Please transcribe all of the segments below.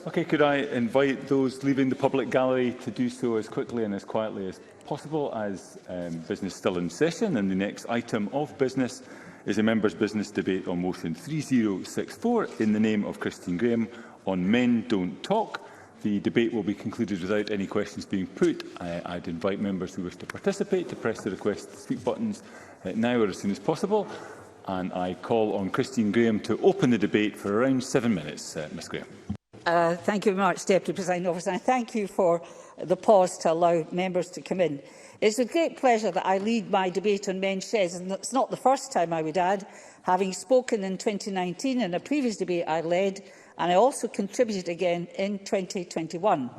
Okay, could I invite those leaving the public gallery to do so as quickly and as quietly as possible, as business still in session. And the next item of business is a members' business debate on motion 3064 in the name of Christine Grahame on Men Don't Talk. The debate will be concluded without any questions being put. I'd invite members who wish to participate to press the request to speak buttons now or as soon as possible. And I call on Christine Grahame to open the debate for around 7 minutes. Ms Grahame. Thank you very much, Deputy Presiding Officer, and thank you for the pause to allow members to come in. It's with great pleasure that I lead my debate on men's sheds, and it's not the first time, I would add, having spoken in 2019 in a previous debate I led, and I also contributed again in 2021.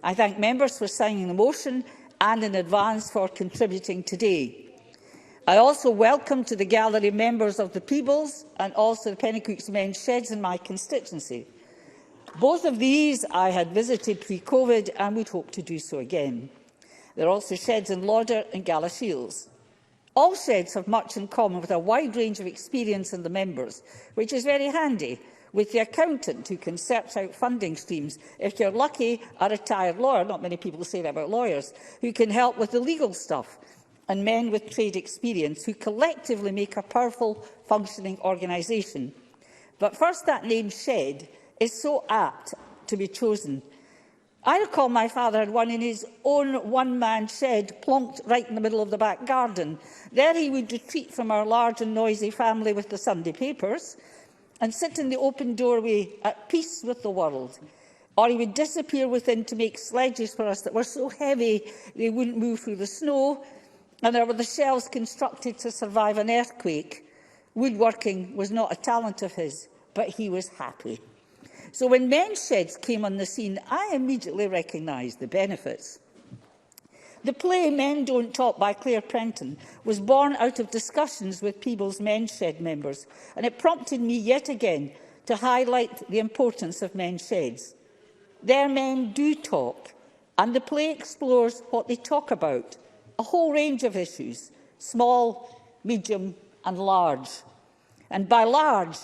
I thank members for signing the motion and in advance for contributing today. I also welcome to the gallery members of the Peebles and also the Penicuik's men's sheds in my constituency. Both of these I had visited pre-COVID and would hope to do so again. There are also sheds in Lauder and Galashiels. All sheds have much in common with a wide range of experience in the members, which is very handy, with the accountant who can search out funding streams, if you're lucky, a retired lawyer, not many people say that about lawyers, who can help with the legal stuff, and men with trade experience who collectively make a powerful, functioning organisation. But first, that name shed is so apt to be chosen. I recall my father had one in his own one-man shed, plonked right in the middle of the back garden. There he would retreat from our large and noisy family with the Sunday papers and sit in the open doorway at peace with the world. Or he would disappear within to make sledges for us that were so heavy they wouldn't move through the snow, and there were the shelves constructed to survive an earthquake. Woodworking was not a talent of his, but he was happy. So when men's sheds came on the scene, I immediately recognised the benefits. The play Men Don't Talk by Claire Prenton was born out of discussions with Peebles men's shed members, and it prompted me yet again to highlight the importance of men's sheds. Their men do talk, and the play explores what they talk about, a whole range of issues, small, medium and large. And by large,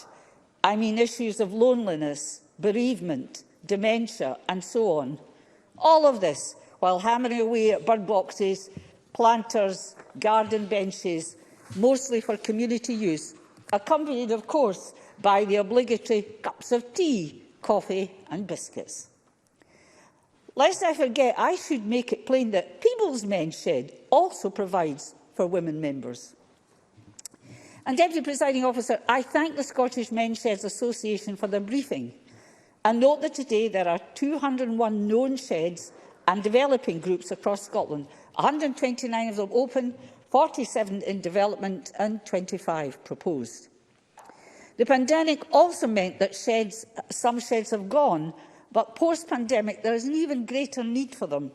I mean issues of loneliness, bereavement, dementia and so on. All of this while hammering away at bird boxes, planters, garden benches, mostly for community use, accompanied, of course, by the obligatory cups of tea, coffee and biscuits. Lest I forget, I should make it plain that Peebles Men's Shed also provides for women members. And, Deputy Presiding Officer, I thank the Scottish Men's Sheds Association for their briefing, and note that today there are 201 known sheds and developing groups across Scotland, 129 of them open, 47 in development and 25 proposed. The pandemic also meant that some sheds have gone, but post-pandemic there is an even greater need for them,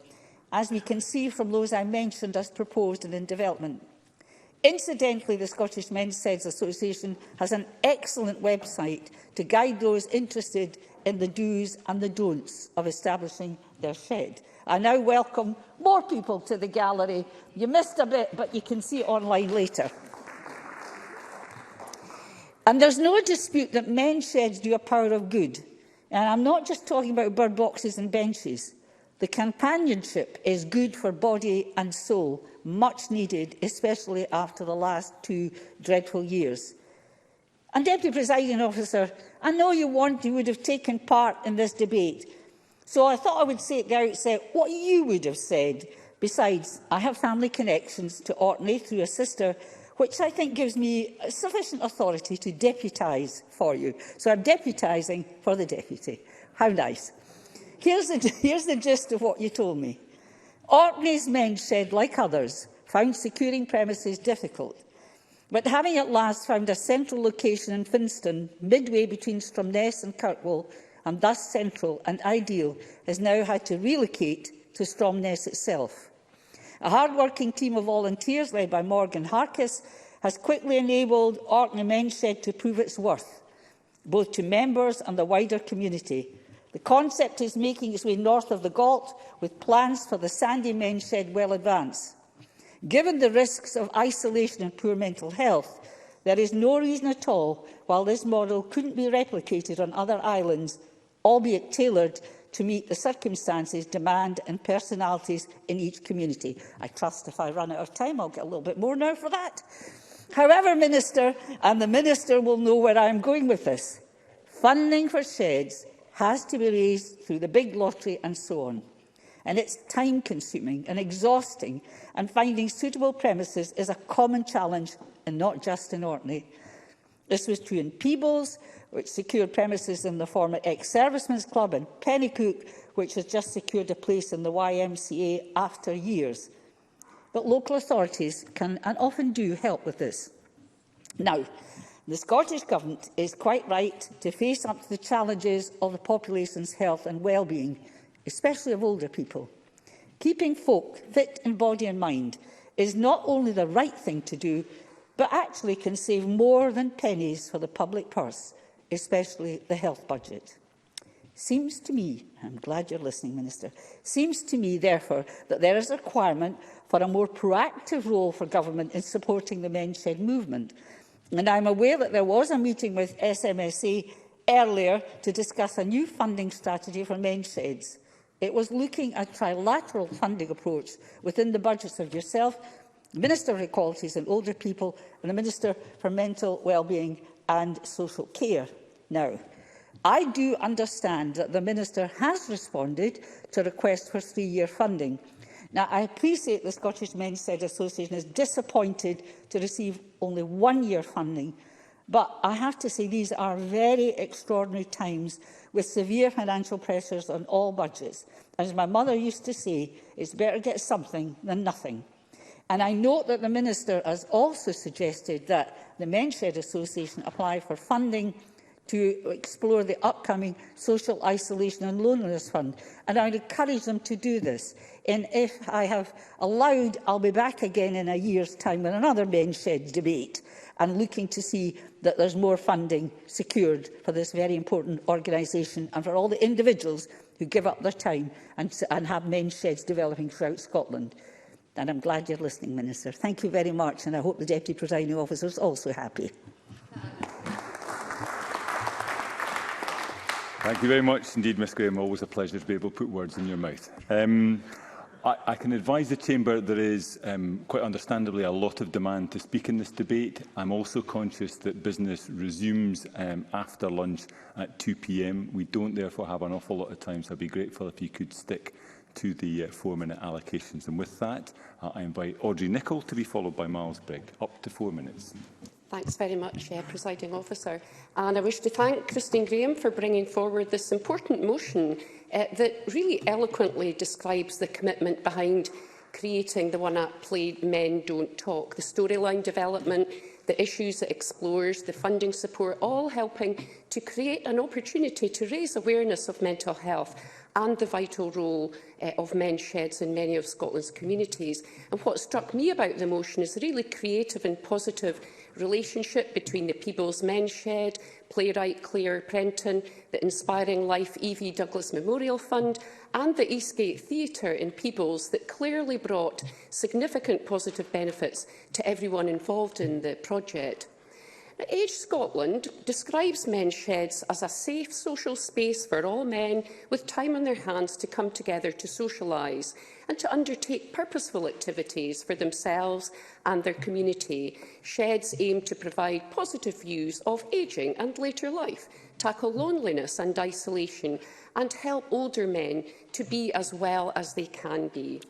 as we can see from those I mentioned as proposed and in development. Incidentally, the Scottish Men's Sheds Association has an excellent website to guide those interested in the do's and the don'ts of establishing their shed. I now welcome more people to the gallery. You missed a bit, but you can see it online later. And there's no dispute that men's sheds do a power of good. And I'm not just talking about bird boxes and benches. The companionship is good for body and soul, much needed, especially after the last 2 dreadful years. And, Deputy Presiding Officer, I know you would have taken part in this debate, so I thought I would say at the outset what you would have said. Besides, I have family connections to Orkney through a sister, which I think gives me sufficient authority to deputise for you. So I'm deputising for the deputy. How nice. Here's the gist of what you told me. Orkney's men's shed, like others, found securing premises difficult, but having at last found a central location in Finston, midway between Stromness and Kirkwall, and thus central and ideal, has now had to relocate to Stromness itself. A hard-working team of volunteers, led by Morgan Harkis, has quickly enabled Orkney Men's Shed to prove its worth, both to members and the wider community. The concept is making its way north of the Galt, with plans for the Sandy Men's Shed well advanced. Given the risks of isolation and poor mental health, there is no reason at all why this model couldn't be replicated on other islands albeit tailored to meet the circumstances, demand and personalities in each community. I trust if I run out of time, I'll get a little bit more now for that. However, Minister, and the Minister will know where I am going with this, funding for sheds has to be raised through the big lottery and so on. And it's time-consuming and exhausting, and finding suitable premises is a common challenge, and not just in Orkney. This was true in Peebles, which secured premises in the former ex-servicemen's club, and Pennycook, which has just secured a place in the YMCA after years. But local authorities can and often do help with this. Now, the Scottish Government is quite right to face up to the challenges of the population's health and well-being, especially of older people. Keeping folk fit in body and mind is not only the right thing to do, but actually can save more than pennies for the public purse, especially the health budget. Seems to me, I'm glad you're listening, Minister, seems to me, therefore, that there is a requirement for a more proactive role for government in supporting the men's shed movement. And I'm aware that there was a meeting with SMSA earlier to discuss a new funding strategy for men's sheds. It was looking at a trilateral funding approach within the budgets of yourself, the Minister for Equalities and Older People, and the Minister for Mental Wellbeing and Social Care. Now, I do understand that the Minister has responded to a request for 3-year funding. Now, I appreciate the Scottish Men's Shed Association is disappointed to receive only 1-year funding, but I have to say these are very extraordinary times with severe financial pressures on all budgets. And as my mother used to say, it's better to get something than nothing. And I note that the Minister has also suggested that the Men's Shed Association apply for funding to explore the upcoming Social Isolation and Loneliness Fund. And I would encourage them to do this. And if I have allowed, I'll be back again in a year's time with another men's shed debate and looking to see that there's more funding secured for this very important organisation and for all the individuals who give up their time and have men's sheds developing throughout Scotland. And I'm glad you're listening, Minister. Thank you very much, and I hope the Deputy Presiding Officer is also happy. Thank you very much indeed, Ms Grahame. Always a pleasure to be able to put words in your mouth. I can advise the Chamber there is, quite understandably, a lot of demand to speak in this debate. I'm also conscious that business resumes after lunch at 2 p.m. We don't therefore have an awful lot of time, so I'd be grateful if you could stick to the 4-minute allocations. And with that, I invite Audrey Nicoll to be followed by Miles Briggs. Up to 4 minutes. Thanks very much, Presiding Officer. And I wish to thank Christine Grahame for bringing forward this important motion that really eloquently describes the commitment behind creating the one-act play Men Don't Talk, the storyline development, the issues it explores, the funding support, all helping to create an opportunity to raise awareness of mental health and the vital role of men's sheds in many of Scotland's communities. And what struck me about the motion is a really creative and positive relationship between the Peebles Men's Shed, playwright Claire Prenton, the Inspiring Life E.V. Douglas Memorial Fund and the Eastgate Theatre in Peebles that clearly brought significant positive benefits to everyone involved in the project. Age Scotland describes men's sheds as a safe social space for all men with time on their hands to come together to socialise and to undertake purposeful activities for themselves and their community. Sheds aim to provide positive views of ageing and later life, tackle loneliness and isolation, and help older men to be as well as they can be.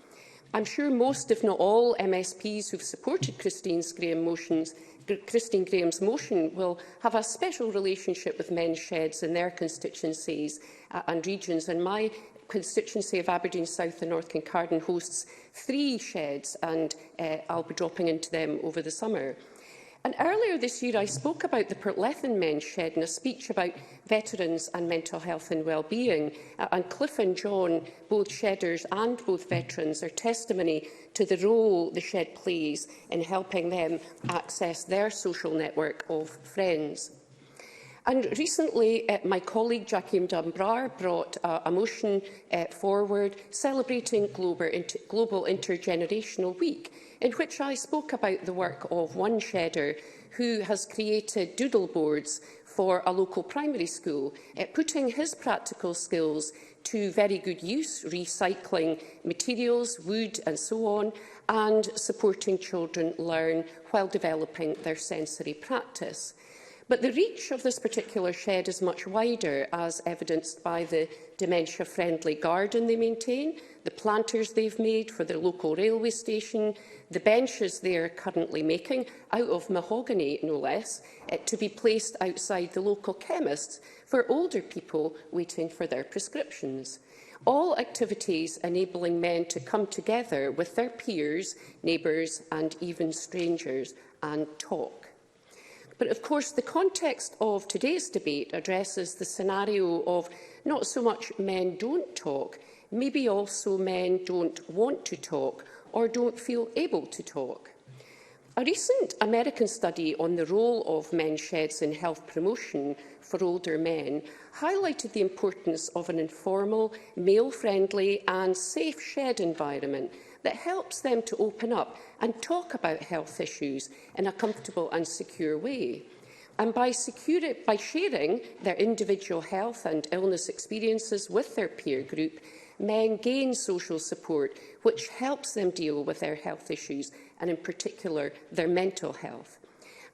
I'm sure most, if not all, MSPs who've supported Christine Grahame's motion will have a special relationship with men's sheds in their constituencies and regions. And my constituency of Aberdeen South and North Kincardine hosts 3 sheds, and I'll be dropping into them over the summer. And earlier this year, I spoke about the Portlethen Men's Shed in a speech about veterans and mental health and well-being. And Cliff and John, both shedders and both veterans, are testimony to the role the shed plays in helping them access their social network of friends. And recently, my colleague Jackie Dunbar brought a motion forward celebrating Global Intergenerational Week, in which I spoke about the work of one shedder who has created doodle boards for a local primary school, putting his practical skills to very good use, recycling materials, wood and so on, and supporting children learn while developing their sensory practice. But the reach of this particular shed is much wider, as evidenced by the dementia-friendly garden they maintain, the planters they've made for their local railway station, the benches they are currently making, out of mahogany no less, to be placed outside the local chemists for older people waiting for their prescriptions. All activities enabling men to come together with their peers, neighbours and even strangers and talk. But of course, the context of today's debate addresses the scenario of not so much men don't talk, maybe also men don't want to talk or don't feel able to talk. A recent American study on the role of men's sheds in health promotion for older men highlighted the importance of an informal, male-friendly and safe shed environment that helps them to open up and talk about health issues in a comfortable and secure way. And by sharing their individual health and illness experiences with their peer group, men gain social support, which helps them deal with their health issues, and in particular, their mental health.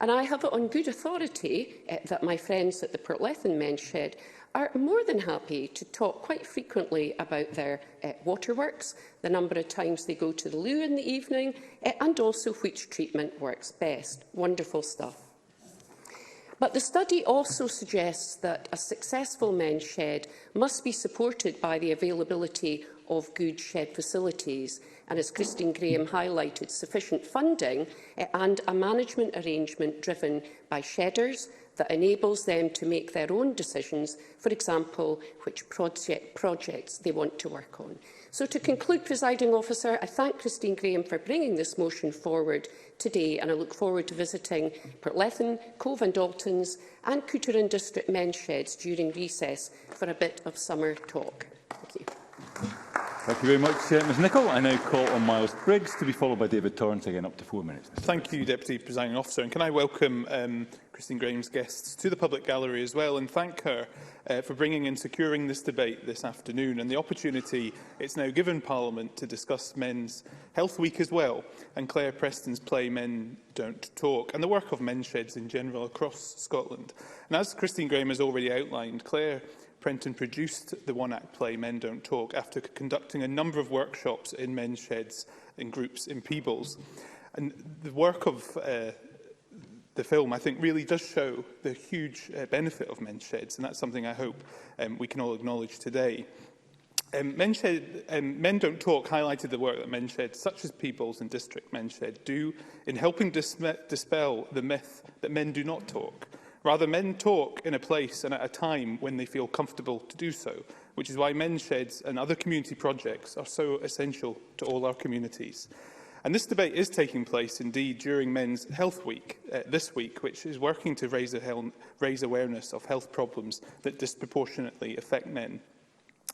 And I have it on good authority that my friends at the Portlethen Men's Shed are more than happy to talk quite frequently about their waterworks, the number of times they go to the loo in the evening, and also which treatment works best. Wonderful stuff. But the study also suggests that a successful men's shed must be supported by the availability of good shed facilities, and as Christine Grahame highlighted, sufficient funding and a management arrangement driven by shedders that enables them to make their own decisions, for example, which projects they want to work on. So to conclude, Presiding Officer, I thank Christine Grahame for bringing this motion forward today, and I look forward to visiting Portlethen, Cove and Daltons and Cooterin District men's sheds during recess for a bit of summer talk. Thank you. Thank you very much, Ms Nicoll. I now call on Miles Briggs to be followed by David Torrance, again up to 4 minutes. Thank you, Deputy Presiding Officer. And can I welcome Christine Grahame's guests to the public gallery as well, and thank her for bringing and securing this debate this afternoon and the opportunity it's now given Parliament to discuss Men's Health Week as well, and Claire Preston's play Men Don't Talk, and the work of men's sheds in general across Scotland. And as Christine Grahame has already outlined, Claire Prenton produced the one-act play Men Don't Talk after conducting a number of workshops in men's sheds in groups in Peebles. And the work of the film, I think, really does show the huge benefit of men's sheds, and that's something I hope we can all acknowledge today. Men Don't Talk highlighted the work that men's sheds, such as Peebles and District Men's Shed, do in helping dispel the myth that men do not talk. Rather, men talk in a place and at a time when they feel comfortable to do so, which is why men's sheds and other community projects are so essential to all our communities. And this debate is taking place, indeed, during Men's Health Week this week, which is working to raise awareness of health problems that disproportionately affect men.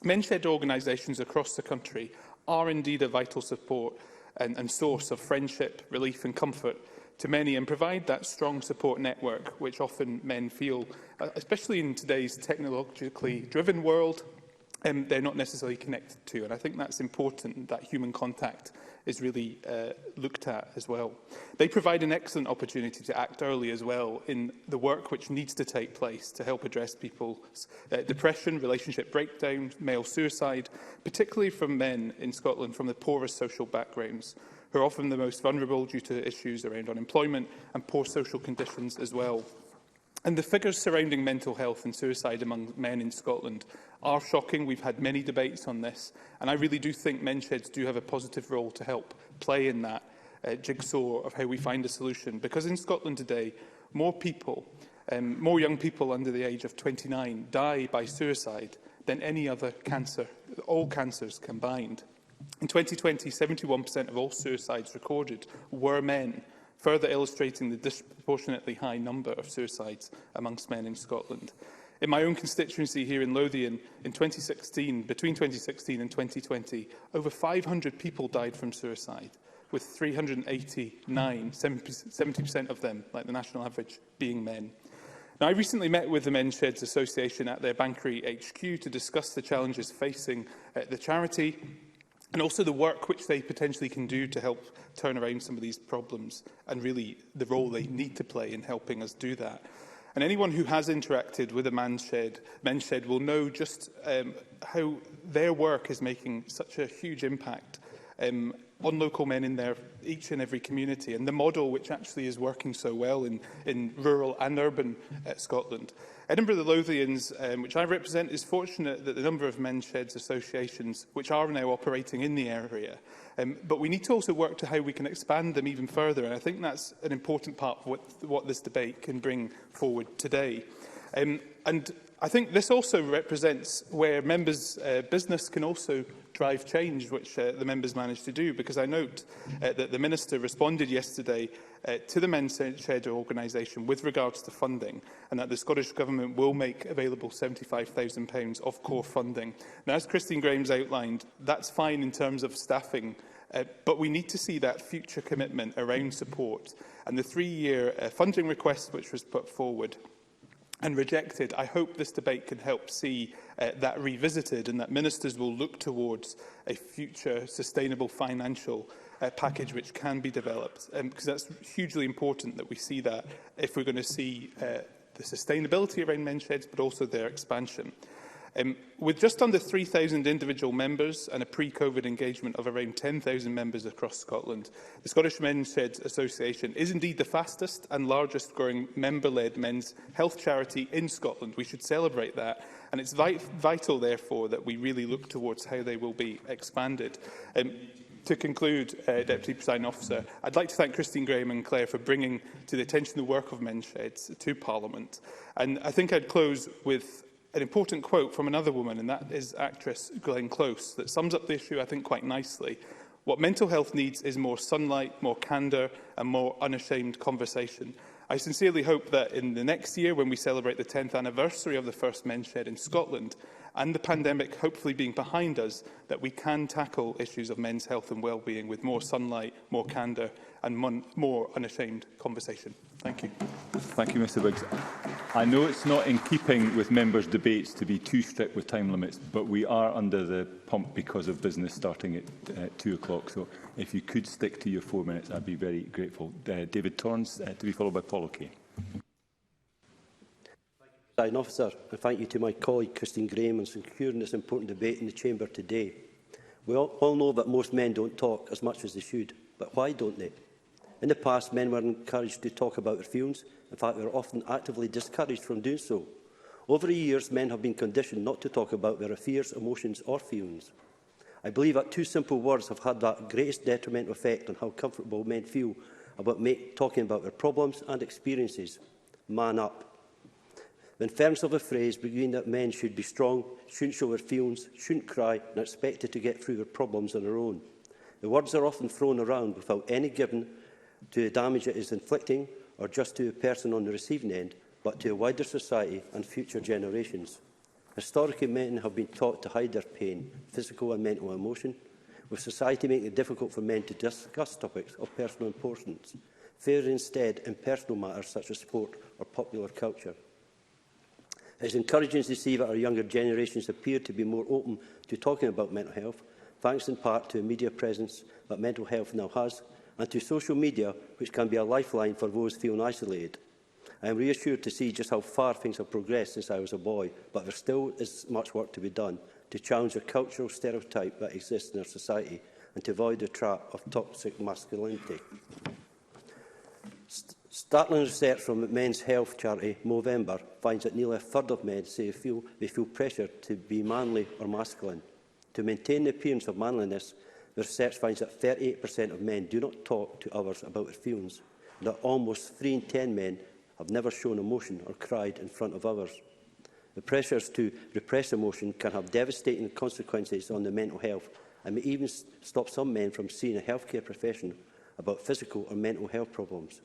Men's shed organisations across the country are indeed a vital support and source of friendship, relief and comfort to many, and provide that strong support network which often men feel, especially in today's technologically driven world, they're not necessarily connected to. And I think that's important, that human contact is really looked at as well. They provide an excellent opportunity to act early as well in the work which needs to take place to help address people's depression, relationship breakdown, male suicide, particularly from men in Scotland from the poorest social backgrounds, who are often the most vulnerable due to issues around unemployment and poor social conditions as well. And the figures surrounding mental health and suicide among men in Scotland are shocking. We've had many debates on this, and I really do think men's sheds do have a positive role to help play in that jigsaw of how we find a solution. Because in Scotland today, more young people under the age of 29 die by suicide than any other cancer, all cancers combined. In 2020, 71% of all suicides recorded were men, further illustrating the disproportionately high number of suicides amongst men in Scotland. In my own constituency here in Lothian, between 2016 and 2020, over 500 people died from suicide. with 389, 70% of them, like the national average, being men. Now, I recently met with the Men's Sheds Association at their Bankery HQ to discuss the challenges facing the charity and also the work which they potentially can do to help turn around some of these problems and really the role they need to play in helping us do that. And anyone who has interacted with a men's shed will know just how their work is making such a huge impact on local men in each and every community, and the model which actually is working so well in rural and urban Scotland. Edinburgh the Lothians, which I represent, is fortunate that the number of men's sheds associations which are now operating in the area. But we need to also work to how we can expand them even further, and I think that's an important part of what this debate can bring forward today. And I think this also represents where members' business can also drive change, which the members managed to do, because I note that the Minister responded yesterday to the Men's Shed organisation with regards to funding, and that the Scottish Government will make available £75,000 of core funding. Now, as Christine Grahame's outlined, that's fine in terms of staffing, but we need to see that future commitment around support. And the 3-year funding request which was put forward and rejected, I hope this debate can help see that revisited, and that ministers will look towards a future sustainable financial package which can be developed, because that's hugely important that we see that if we're going to see the sustainability around men's sheds, but also their expansion. With just under 3,000 individual members and a pre-COVID engagement of around 10,000 members across Scotland, the Scottish Men's Sheds Association is indeed the fastest and largest growing member-led men's health charity in Scotland. We should celebrate that, and it's vital, therefore, that we really look towards how they will be expanded. To conclude, Deputy Presiding Officer, I'd like to thank Christine Grahame and Claire for bringing to the attention the work of Men's Sheds to Parliament. And I think I'd close with an important quote from another woman, and that is actress Glenn Close, that sums up the issue, I think, quite nicely. What mental health needs is more sunlight, more candour and more unashamed conversation. I sincerely hope that in the next year, when we celebrate the 10th anniversary of the first men's shed in Scotland, and the pandemic hopefully being behind us, that we can tackle issues of men's health and well-being with more sunlight, more candour and more unashamed conversation. Thank you. Thank you, Mr Briggs. I know it's not in keeping with members' debates to be too strict with time limits, but we are under the pump because of business starting at 2 o'clock. So if you could stick to your 4 minutes, I'd be very grateful. David Torrance, to be followed by Paul O'Kane. Presiding Officer, and thank you to my colleague Christine Grahame on securing this important debate in the Chamber today. We all know that most men don't talk as much as they should, but why don't they? In the past, men were encouraged to talk about their feelings. In fact, they were often actively discouraged from doing so. Over the years, men have been conditioned not to talk about their fears, emotions or feelings. I believe that 2 simple words have had that greatest detrimental effect on how comfortable men feel about talking about their problems and experiences. Man up. The inference of the phrase being that men should be strong, shouldn't show their feelings, shouldn't cry and are expected to get through their problems on their own. The words are often thrown around without any given to the damage it is inflicting, or just to a person on the receiving end, but to a wider society and future generations. Historically, men have been taught to hide their pain, physical and mental emotion, with society making it difficult for men to discuss topics of personal importance, favouring instead in personal matters such as sport or popular culture. It is encouraging to see that our younger generations appear to be more open to talking about mental health, thanks in part to a media presence that mental health now has, and to social media, which can be a lifeline for those feeling isolated. I am reassured to see just how far things have progressed since I was a boy, but there still is much work to be done to challenge the cultural stereotype that exists in our society and to avoid the trap of toxic masculinity. Startling research from Men's Health charity Movember finds that nearly a third of men say they feel pressure to be manly or masculine. To maintain the appearance of manliness, the research finds that 38% of men do not talk to others about their feelings, and that almost 3 in 10 men have never shown emotion or cried in front of others. The pressures to repress emotion can have devastating consequences on their mental health and may even stop some men from seeing a healthcare professional about physical or mental health problems.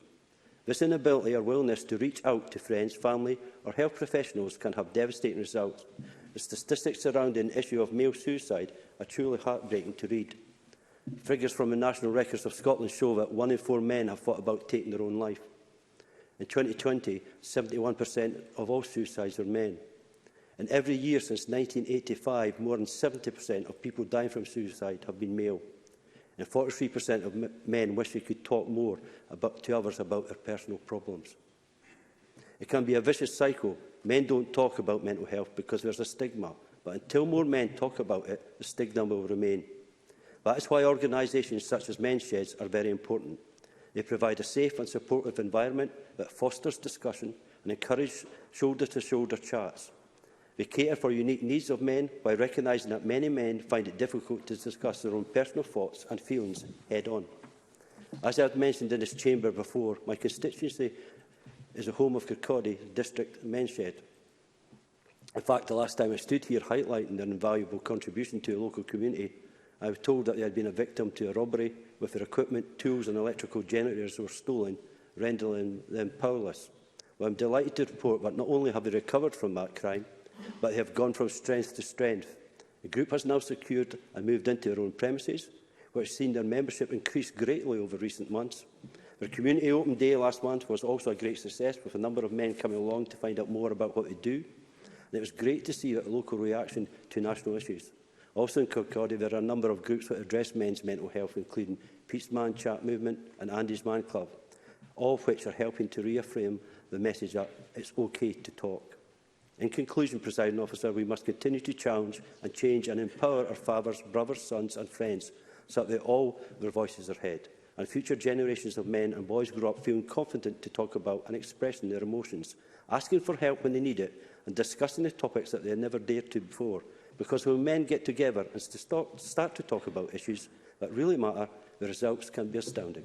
This inability or willingness to reach out to friends, family or health professionals can have devastating results. The statistics surrounding the issue of male suicide are truly heartbreaking to read. Figures from the National Records of Scotland show that 1 in 4 men have thought about taking their own life. In 2020, 71% of all suicides were men. And every year since 1985, more than 70% of people dying from suicide have been male. And 43% of men wish they could talk more to others about their personal problems. It can be a vicious cycle. Men don't talk about mental health because there's a stigma. But until more men talk about it, the stigma will remain. That is why organisations such as Men's Sheds are very important. They provide a safe and supportive environment that fosters discussion and encourages shoulder-to-shoulder chats. They cater for unique needs of men by recognising that many men find it difficult to discuss their own personal thoughts and feelings head-on. As I have mentioned in this chamber before, my constituency is the home of Kirkcaldy District Men's Shed. In fact, the last time I stood here highlighting their invaluable contribution to a local community, I was told that they had been a victim to a robbery with their equipment, tools and electrical generators were stolen, rendering them powerless. Well, I'm delighted to report that not only have they recovered from that crime, but they have gone from strength to strength. The group has now secured and moved into their own premises, which has seen their membership increase greatly over recent months. Their community open day last month was also a great success, with a number of men coming along to find out more about what they do. And it was great to see that local reaction to national issues. Also in Kirkcaldy, there are a number of groups that address men's mental health, including Pete's Man Chat Movement and Andy's Man Club, all of which are helping to reaffirm the message that it's okay to talk. In conclusion, Presiding Officer, we must continue to challenge and change and empower our fathers, brothers, sons and friends so that all their voices are heard, and future generations of men and boys grow up feeling confident to talk about and expressing their emotions, asking for help when they need it, and discussing the topics that they had never dared to before. Because when men get together and start to talk about issues that really matter, the results can be astounding.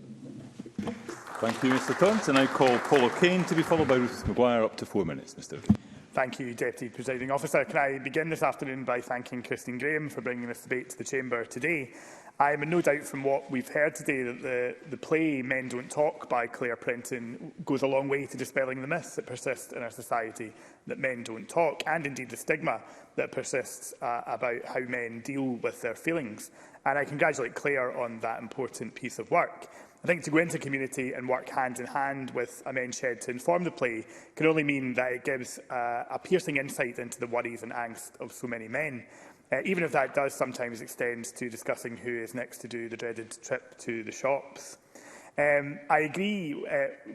Thank you, Mr Torrance. And I call Paul O'Kane to be followed by Ruth Maguire. Up to 4 minutes, Mr O'Kane. Thank you, Deputy Presiding Officer. Can I begin this afternoon by thanking Christine Grahame for bringing this debate to the Chamber today. I am in no doubt from what we've heard today that the play Men Don't Talk by Claire Prenton goes a long way to dispelling the myths that persist in our society that men don't talk, and indeed the stigma that persists about how men deal with their feelings. And I congratulate Claire on that important piece of work. I think to go into community and work hand in hand with a Men's Shed to inform the play can only mean that it gives a piercing insight into the worries and angst of so many men, even if that does sometimes extend to discussing who is next to do the dreaded trip to the shops. I agree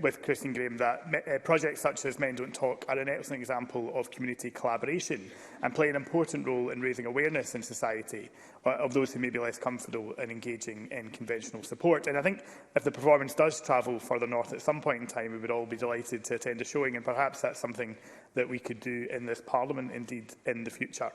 with Christine Grahame that projects such as Men Don't Talk are an excellent example of community collaboration and play an important role in raising awareness in society of those who may be less comfortable in engaging in conventional support. And I think if the performance does travel further north at some point in time, we would all be delighted to attend a showing, and perhaps that's something that we could do in this Parliament, indeed, in the future.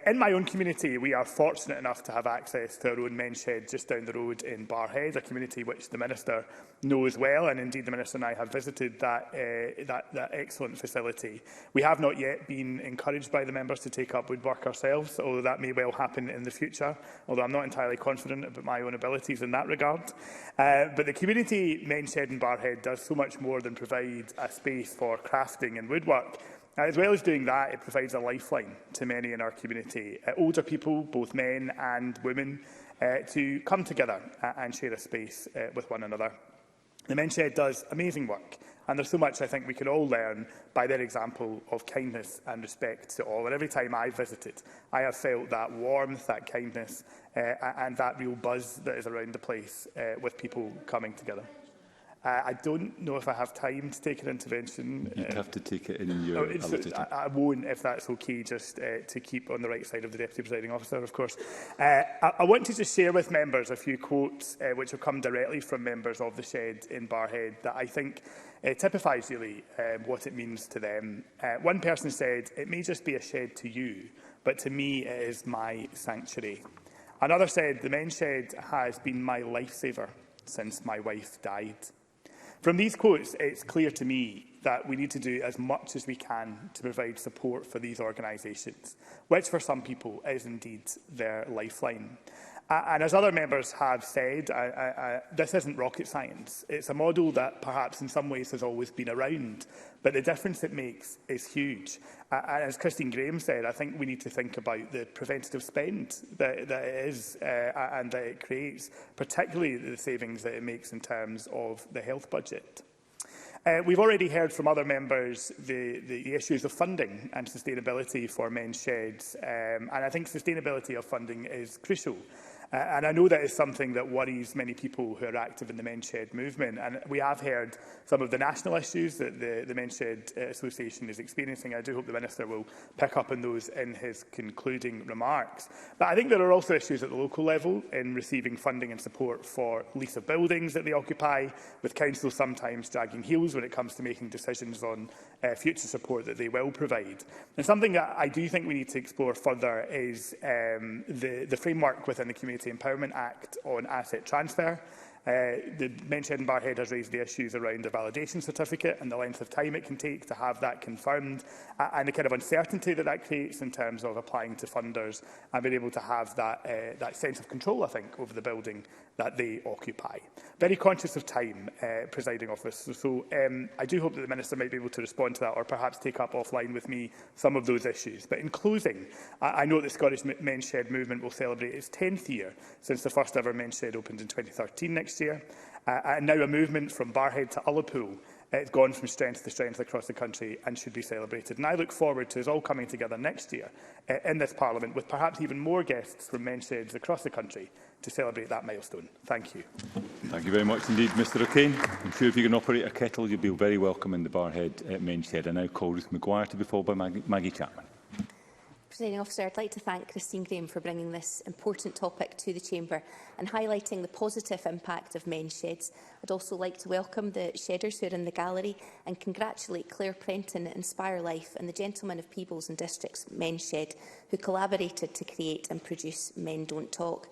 In my own community, we are fortunate enough to have access to our own men's shed just down the road in Barrhead, a community which the Minister knows well, and indeed the Minister and I have visited that excellent facility. We have not yet been encouraged by the members to take up woodwork ourselves, although that may well happen in the future, although I'm not entirely confident about my own abilities in that regard. But the community men's shed in Barrhead does so much more than provide a space for crafting and woodwork. As well as doing that, it provides a lifeline to many in our community, older people, both men and women, to come together and share a space with one another. The Men's Shed does amazing work, and there's so much I think we can all learn by their example of kindness and respect to all. And every time I visited, I have felt that warmth, that kindness, and that real buzz that is around the place with people coming together. I don't know if I have time to take an intervention. You'd have to take it in your allotted time. I won't, if that's okay, just to keep on the right side of the Deputy Presiding Officer, of course. I want to just share with members a few quotes which have come directly from members of the shed in Barrhead that I think typifies really what it means to them. One person said, "It may just be a shed to you, but to me it is my sanctuary." Another said, "The Men's Shed has been my lifesaver since my wife died." From these quotes, it's clear to me that we need to do as much as we can to provide support for these organisations, which for some people is indeed their lifeline. And as other members have said, this isn't rocket science. It's a model that perhaps in some ways has always been around, but the difference it makes is huge. And as Christine Grahame said, I think we need to think about the preventative spend that it is and that it creates, particularly the savings that it makes in terms of the health budget. We've already heard from other members the issues of funding and sustainability for men's sheds, and I think sustainability of funding is crucial. And I know that is something that worries many people who are active in the Men's Shed movement. And we have heard some of the national issues that the Men's Shed Association is experiencing. I do hope the Minister will pick up on those in his concluding remarks. But I think there are also issues at the local level in receiving funding and support for lease of buildings that they occupy, with councils sometimes dragging heels when it comes to making decisions on future support that they will provide. And something that I do think we need to explore further is the framework within the Community Empowerment Act on asset transfer. The Men's Shed and Barrhead has raised the issues around the validation certificate and the length of time it can take to have that confirmed, and the kind of uncertainty that that creates in terms of applying to funders and being able to have that sense of control, I think, over the building that they occupy. Very conscious of time, presiding officer, so I do hope that the Minister might be able to respond to that, or perhaps take up offline with me some of those issues. But in closing, I know the Scottish Men's Shed movement will celebrate its 10th year since the first ever Men's Shed opened in 2013 next year, and now a movement from Barrhead to Ullapool. It's gone from strength to strength across the country and should be celebrated. And I look forward to us all coming together next year in this Parliament with perhaps even more guests from men's sheds across the country to celebrate that milestone. Thank you. Thank you very much indeed, Mr O'Kane. I'm sure if you can operate a kettle, you'll be very welcome in the Barrhead men's shed. I now call Ruth Maguire to be followed by Maggie Chapman. Presiding Officer, I'd like to thank Christine Grahame for bringing this important topic to the Chamber and highlighting the positive impact of men's sheds. I'd also like to welcome the shedders who are in the gallery and congratulate Claire Prenton at Inspire Life and the Gentlemen of Peebles and District's Men's Shed, who collaborated to create and produce Men Don't Talk.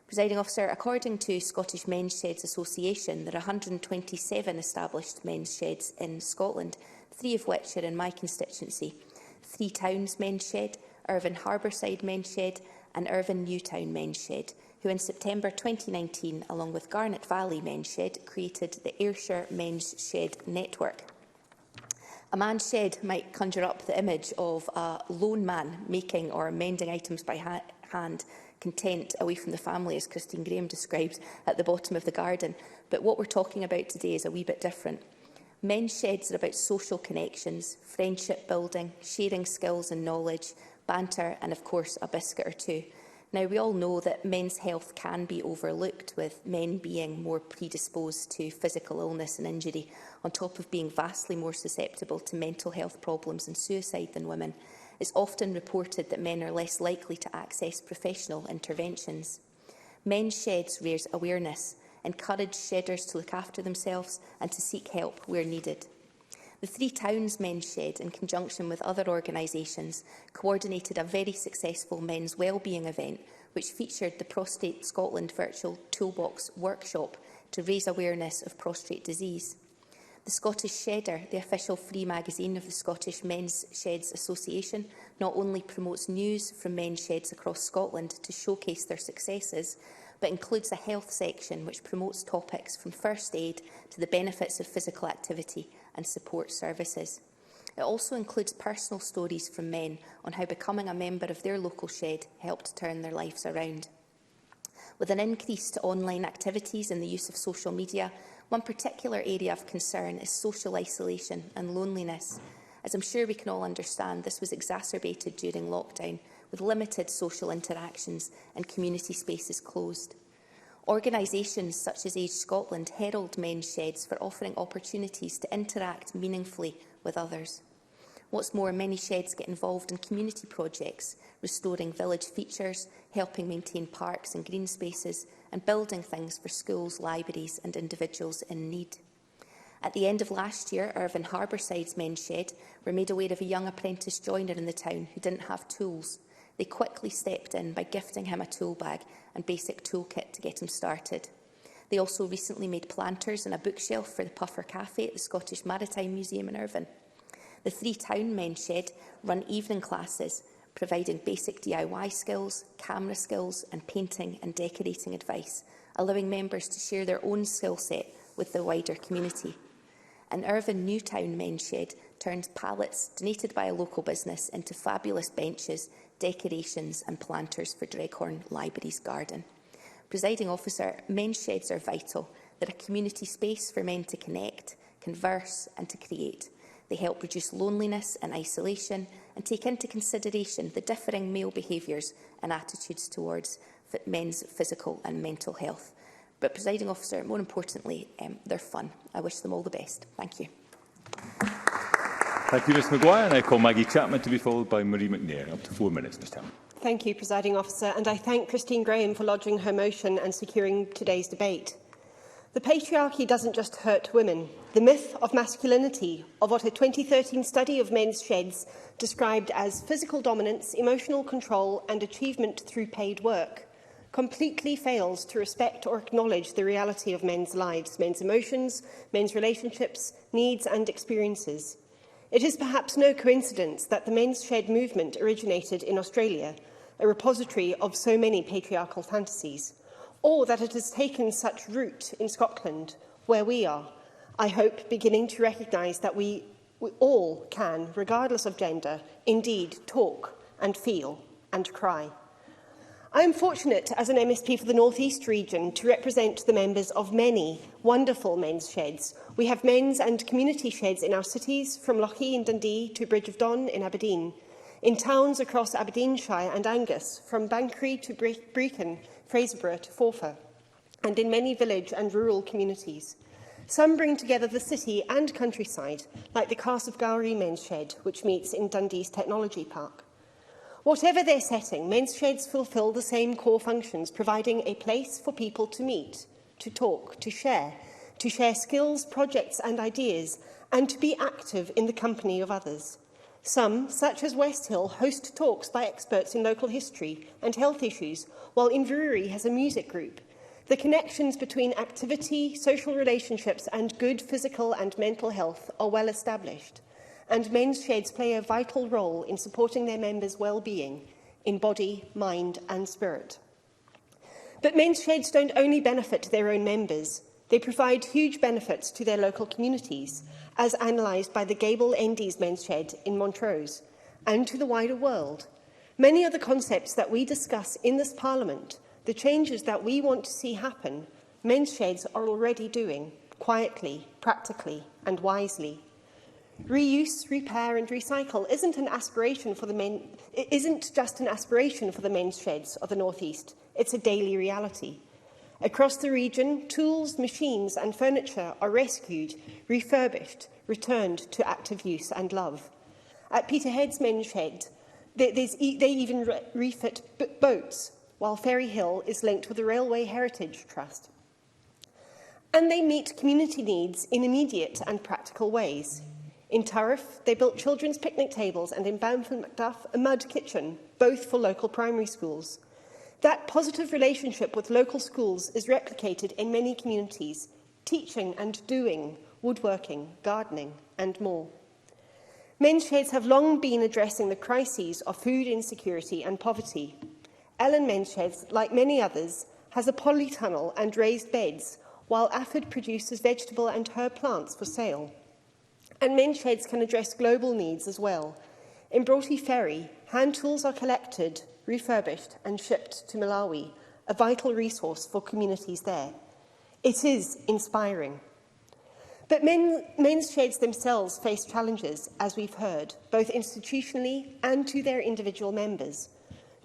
Presiding Officer, according to Scottish Men's Sheds Association, there are 127 established men's sheds in Scotland, 3 of which are in my constituency: Three Towns Men's Shed, Irvine Harbourside Men's Shed and Irvine Newtown Men's Shed, who in September 2019, along with Garnet Valley Men's Shed, created the Ayrshire Men's Shed Network. A man's shed might conjure up the image of a lone man making or mending items by hand, content away from the family, as Christine Grahame described, at the bottom of the garden. But what we're talking about today is a wee bit different. Men's sheds are about social connections, friendship building, sharing skills and knowledge, banter and, of course, a biscuit or two. Now, we all know that men's health can be overlooked, with men being more predisposed to physical illness and injury, on top of being vastly more susceptible to mental health problems and suicide than women. It's often reported that men are less likely to access professional interventions. Men's sheds raise awareness, encourage shedders to look after themselves and to seek help where needed. The Three Towns Men's Shed, in conjunction with other organisations, coordinated a very successful men's wellbeing event which featured the Prostate Scotland Virtual Toolbox workshop to raise awareness of prostate disease. The Scottish Shedder, the official free magazine of the Scottish Men's Sheds Association, not only promotes news from men's sheds across Scotland to showcase their successes, but includes a health section which promotes topics from first aid to the benefits of physical activity and support services. It also includes personal stories from men on how becoming a member of their local shed helped turn their lives around. With an increase to online activities and the use of social media, one particular area of concern is social isolation and loneliness. As I'm sure we can all understand, this was exacerbated during lockdown, with limited social interactions and community spaces closed. Organisations such as Age Scotland herald men's sheds for offering opportunities to interact meaningfully with others. What's more, many sheds get involved in community projects, restoring village features, helping maintain parks and green spaces, and building things for schools, libraries and individuals in need. At the end of last year, Irvine Harbourside's men's shed were made aware of a young apprentice joiner in the town who didn't have tools. They quickly stepped in by gifting him a tool bag and basic toolkit to get him started. They also recently made planters and a bookshelf for the Puffer Cafe at the Scottish Maritime Museum in Irvine. The Three Town Men's Shed run evening classes, providing basic DIY skills, camera skills and painting and decorating advice, allowing members to share their own skill set with the wider community. An Irvine Newtown men's shed turns pallets donated by a local business into fabulous benches, decorations and planters for Dreghorn Library's garden. Presiding Officer, men's sheds are vital. They're a community space for men to connect, converse and to create. They help reduce loneliness and isolation and take into consideration the differing male behaviours and attitudes towards men's physical and mental health. But, Presiding Officer, more importantly, they're fun. I wish them all the best. Thank you. Thank you, Ms Maguire. And I call Maggie Chapman to be followed by Marie McNair. Up to 4 minutes, Ms Chapman. Thank you, Presiding Officer, and I thank Christine Grahame for lodging her motion and securing today's debate. The patriarchy doesn't just hurt women. The myth of masculinity, of what a 2013 study of men's sheds described as physical dominance, emotional control and achievement through paid work, completely fails to respect or acknowledge the reality of men's lives, men's emotions, men's relationships, needs and experiences. It is perhaps no coincidence that the men's shed movement originated in Australia, a repository of so many patriarchal fantasies, or that it has taken such root in Scotland, where we are, I hope, beginning to recognise that we all can, regardless of gender, indeed talk and feel and cry. I am fortunate as an MSP for the North East region to represent the members of many wonderful men's sheds. We have men's and community sheds in our cities, from Lochee in Dundee to Bridge of Don in Aberdeen, in towns across Aberdeenshire and Angus, from Banchory to Brecon, Fraserburgh to Forfar, and in many village and rural communities. Some bring together the city and countryside, like the Castle of Gowrie men's shed, which meets in Dundee's Technology Park. Whatever their setting, men's sheds fulfil the same core functions, providing a place for people to meet, to talk, to share skills, projects and ideas, and to be active in the company of others. Some, such as West Hill, host talks by experts in local history and health issues, while Inverurie has a music group. The connections between activity, social relationships and good physical and mental health are well established, and men's sheds play a vital role in supporting their members' well-being in body, mind and spirit. But men's sheds don't only benefit their own members. They provide huge benefits to their local communities, as analysed by the Gable Endies men's shed in Montrose, and to the wider world. Many of the concepts that we discuss in this Parliament, the changes that we want to see happen, men's sheds are already doing, quietly, practically and wisely. Reuse, repair and recycle isn't just an aspiration for the men's sheds of the North East, it's a daily reality. Across the region, tools, machines and furniture are rescued, refurbished, returned to active use and love. At Peterhead's men's shed, they even refit boats, while Ferry Hill is linked with the Railway Heritage Trust. And they meet community needs in immediate and practical ways. In Turriff, they built children's picnic tables, and in Bamford Macduff, a mud kitchen, both for local primary schools. That positive relationship with local schools is replicated in many communities, teaching and doing, woodworking, gardening and more. Men's sheds have long been addressing the crises of food insecurity and poverty. Ellen Men's Sheds, like many others, has a polytunnel and raised beds, while Afford produces vegetable and herb plants for sale. And men's sheds can address global needs as well. In Broughty Ferry, hand tools are collected, refurbished and shipped to Malawi, a vital resource for communities there. It is inspiring. But men's sheds themselves face challenges, as we've heard, both institutionally and to their individual members.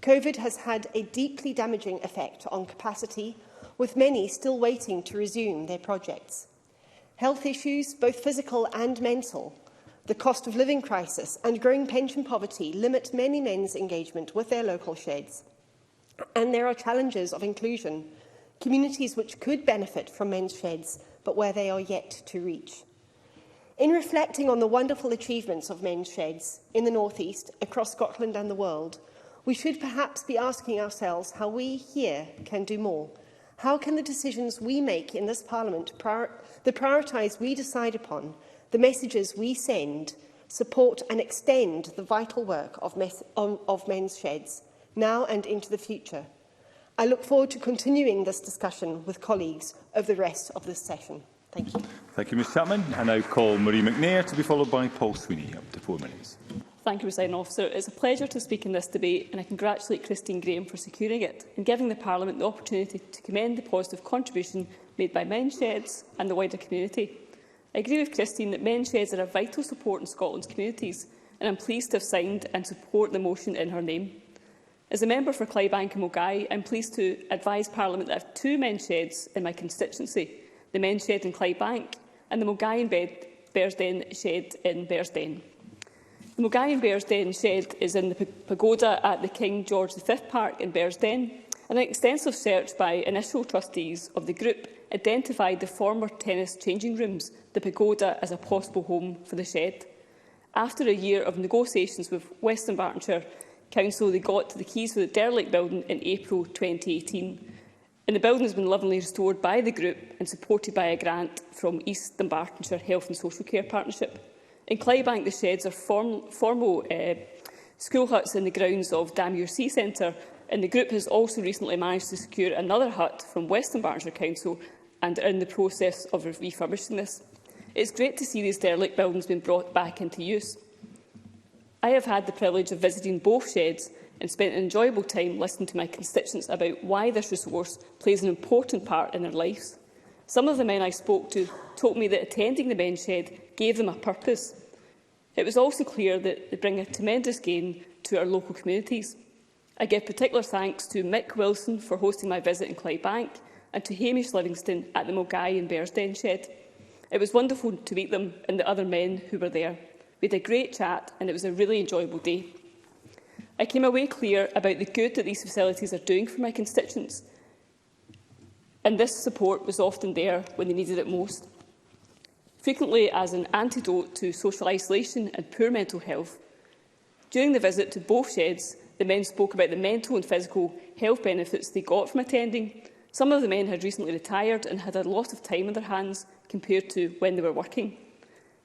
COVID has had a deeply damaging effect on capacity, with many still waiting to resume their projects. Health issues, both physical and mental, the cost of living crisis and growing pension poverty limit many men's engagement with their local sheds. And there are challenges of inclusion, communities which could benefit from men's sheds, but where they are yet to reach. In reflecting on the wonderful achievements of men's sheds in the North East, across Scotland and the world, we should perhaps be asking ourselves how we here can do more. How can the decisions we make in this Parliament, the priorities we decide upon, the messages we send, support and extend the vital work of men's sheds, now and into the future. I look forward to continuing this discussion with colleagues over the rest of this session. Thank you. Thank you, Ms Chapman. I now call Marie McNair to be followed by Paul Sweeney. Up to 4 minutes. Thank you, Presiding Officer. It's a pleasure to speak in this debate, and I congratulate Christine Grahame for securing it and giving the Parliament the opportunity to commend the positive contribution made by men's sheds and the wider community. I agree with Christine that men's sheds are a vital support in Scotland's communities, and I am pleased to have signed and support the motion in her name. As a member for Clydebank and Mulgai, I am pleased to advise Parliament that I have 2 men's sheds in my constituency, the men's shed in Clydebank and the Mulgai and Bearsden shed in Bearsden. The Mulgai and Bearsden shed is in the pagoda at the King George V Park in Bearsden, and an extensive search by initial trustees of the group identified the former tennis changing rooms, the pagoda, as a possible home for the shed. After a year of negotiations with Western Bartonshire Council, they got to the keys for the derelict building in April 2018. And the building has been lovingly restored by the group and supported by a grant from East Dunbartonshire Health and Social Care Partnership. In Clydebank, the sheds are formal school huts in the grounds of Damuir Sea Centre, and the group has also recently managed to secure another hut from Western Bartonshire Council and are in the process of refurbishing this. It's great to see these derelict buildings being brought back into use. I have had the privilege of visiting both sheds and spent an enjoyable time listening to my constituents about why this resource plays an important part in their lives. Some of the men I spoke to told me that attending the men's shed gave them a purpose. It was also clear that they bring a tremendous gain to our local communities. I give particular thanks to Mick Wilson for hosting my visit in Clydebank and to Hamish Livingston at the Mulgai and Bearsden shed. It was wonderful to meet them and the other men who were there. We had a great chat and it was a really enjoyable day. I came away clear about the good that these facilities are doing for my constituents, and this support was often there when they needed it most. Frequently as an antidote to social isolation and poor mental health. During the visit to both sheds, the men spoke about the mental and physical health benefits they got from attending. Some of the men had recently retired and had a lot of time on their hands compared to when they were working.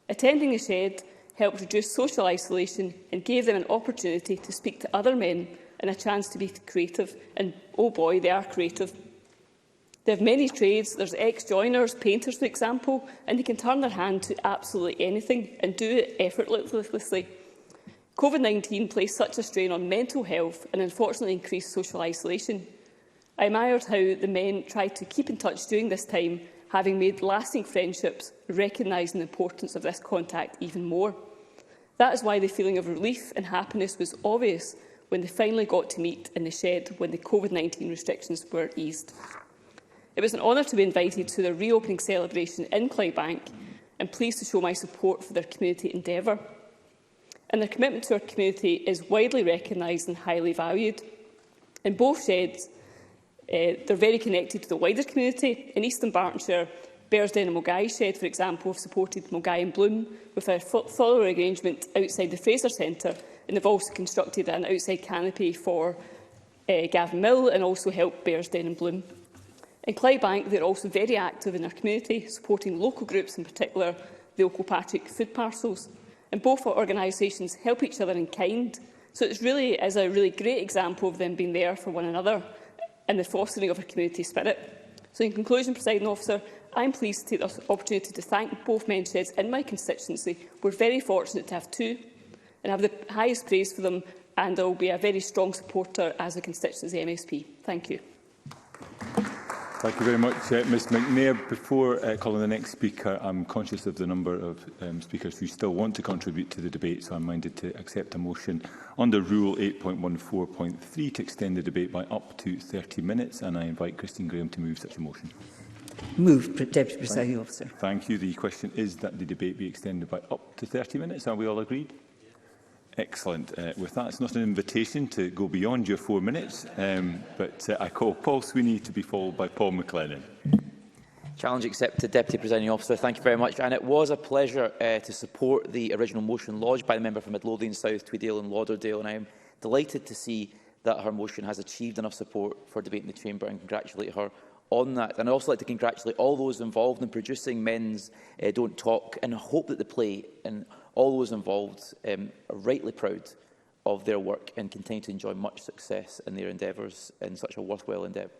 Attending the shed helped reduce social isolation and gave them an opportunity to speak to other men and a chance to be creative. And oh boy, they are creative. They have many trades. There's ex-joiners, painters, for example, and they can turn their hand to absolutely anything and do it effortlessly. COVID-19 placed such a strain on mental health and unfortunately increased social isolation. I admired how the men tried to keep in touch during this time, having made lasting friendships, recognising the importance of this contact even more. That is why the feeling of relief and happiness was obvious when they finally got to meet in the shed when the COVID-19 restrictions were eased. It was an honour to be invited to the reopening celebration in Clydebank and pleased to show my support for their community endeavour. And their commitment to our community is widely recognised and highly valued. In both sheds, they're very connected to the wider community. In East Dunbartonshire, Bearsden and Mulgai shed, for example, have supported Mulgai and Bloom with a thorough arrangement outside the Fraser Centre, and they've also constructed an outside canopy for Gavin Mill and also helped Bearsden and Bloom. In Clydebank, they're also very active in their community, supporting local groups, in particular the O'Patrick food parcels. And both organisations help each other in kind, so it really is a really great example of them being there for one another and the fostering of a community spirit. So in conclusion, Presiding Officer, I am pleased to take this opportunity to thank both men's sheds in my constituency. We're very fortunate to have 2 and have the highest praise for them, and I will be a very strong supporter as a constituency MSP. Thank you. Thank you very much, Ms McNair. Before calling the next speaker, I'm conscious of the number of speakers who still want to contribute to the debate, so I'm minded to accept a motion under Rule 8.14.3 to extend the debate by up to 30 minutes, and I invite Christine Grahame to move such a motion. Move, Deputy Presiding Officer. Thank you. The question is that the debate be extended by up to 30 minutes. Are we all agreed? Excellent. With that, it's not an invitation to go beyond your 4 minutes, but I call Paul Sweeney to be followed by Paul McLennan. Challenge accepted, Deputy Presiding Officer. Thank you very much. And it was a pleasure to support the original motion lodged by the member for Midlothian South, Tweedale and Lauderdale, and I am delighted to see that her motion has achieved enough support for debate in the Chamber and congratulate her on that. And I'd also like to congratulate all those involved in producing Men's Don't Talk, and hope that the play and all those involved are rightly proud of their work and continue to enjoy much success in their endeavours in such a worthwhile endeavour.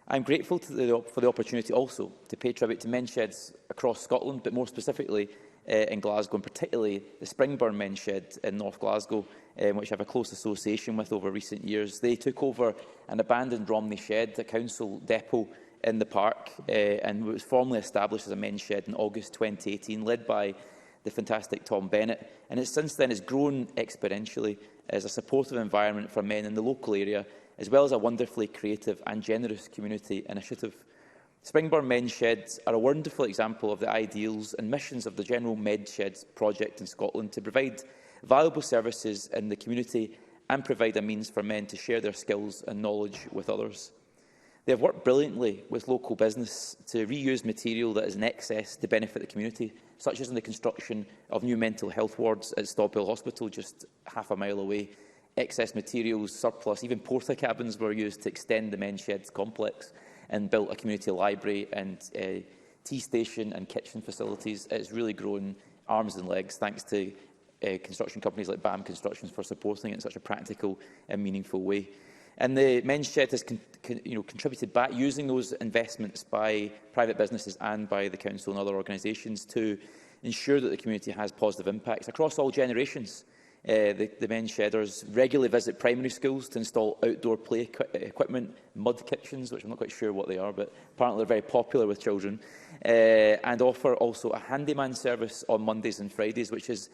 I am grateful for the opportunity also to pay tribute to men's sheds across Scotland, but more specifically in Glasgow, and particularly the Springburn Men's Shed in North Glasgow, which I have a close association with over recent years. They took over an abandoned Romney shed, a council depot in the park, and was formally established as a men's shed in August 2018, led by the fantastic Tom Bennett, and it since then has grown exponentially as a supportive environment for men in the local area, as well as a wonderfully creative and generous community initiative. Springburn Men's Sheds are a wonderful example of the ideals and missions of the General Med Sheds project in Scotland to provide valuable services in the community and provide a means for men to share their skills and knowledge with others. They have worked brilliantly with local business to reuse material that is in excess to benefit the community, such as in the construction of new mental health wards at Stobhill Hospital, just half a mile away. Excess materials, surplus, even porta cabins were used to extend the men's sheds complex and built a community library and tea station and kitchen facilities. It's really grown arms and legs thanks to construction companies like BAM Construction for supporting it in such a practical and meaningful way. And the men's shed has contributed back using those investments by private businesses and by the council and other organisations to ensure that the community has positive impacts across all generations. The men's shedders regularly visit primary schools to install outdoor play equipment, mud kitchens, which I'm not quite sure what they are, but apparently they're very popular with children, and offer also a handyman service on Mondays and Fridays, which is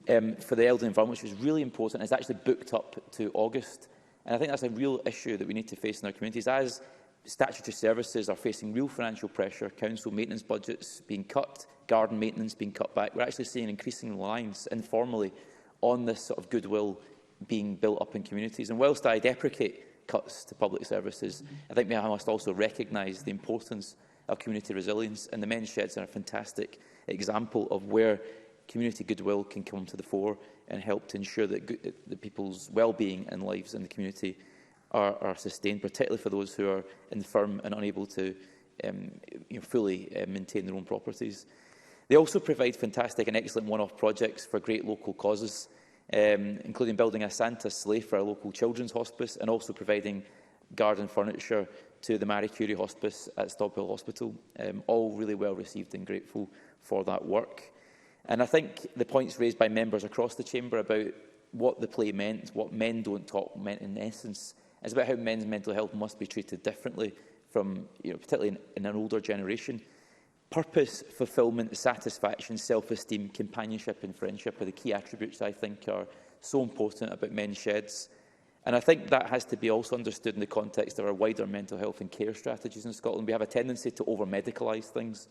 for the elderly environment, which is really important. It's actually booked up to August. And I think that's a real issue that we need to face in our communities. As statutory services are facing real financial pressure, council maintenance budgets being cut, garden maintenance being cut back, we're actually seeing increasing reliance informally on this sort of goodwill being built up in communities. And whilst I deprecate cuts to public services, I think we must also recognise the importance of community resilience, and the men's sheds are a fantastic example of where community goodwill can come to the fore and help to ensure that the people's well-being and lives in the community are sustained, particularly for those who are infirm and unable to fully maintain their own properties. They also provide fantastic and excellent one-off projects for great local causes, including building a Santa sleigh for a local children's hospice and also providing garden furniture to the Marie Curie Hospice at Stobhill Hospital. All really well received and grateful for that work. And I think the points raised by members across the chamber about what the play meant, what Men Don't Talk meant in essence, is about how men's mental health must be treated differently from, particularly in an older generation. Purpose, fulfilment, satisfaction, self-esteem, companionship and friendship are the key attributes I think are so important about men's sheds. And I think that has to be also understood in the context of our wider mental health and care strategies in Scotland. We have a tendency to over-medicalise things,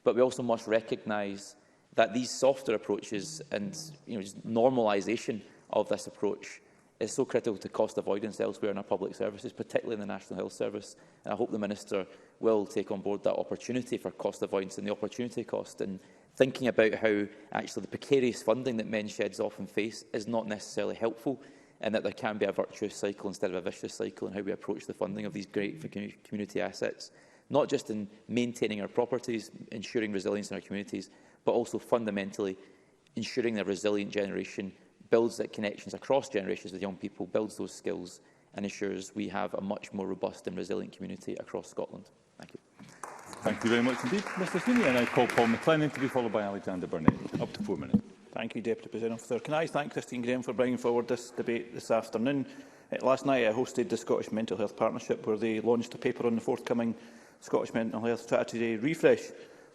but we also must recognise that these softer approaches and just normalisation of this approach is so critical to cost avoidance elsewhere in our public services, particularly in the National Health Service. And I hope the Minister will take on board that opportunity for cost avoidance and the opportunity cost, and thinking about how actually the precarious funding that men's sheds often face is not necessarily helpful, and that there can be a virtuous cycle instead of a vicious cycle in how we approach the funding of these great community assets, not just in maintaining our properties, ensuring resilience in our communities, but also fundamentally ensuring that a resilient generation builds that connections across generations with young people, builds those skills and ensures we have a much more robust and resilient community across Scotland. Thank you. Thank you very much indeed, Mr Sweeney. And I call Paul McLennan to be followed by Alexander Burnett. Up to 4 minutes. Thank you, Deputy Presiding Officer. Can I thank Christine Grahame for bringing forward this debate this afternoon. Last night I hosted the Scottish Mental Health Partnership, where they launched a paper on the forthcoming Scottish Mental Health Strategy refresh.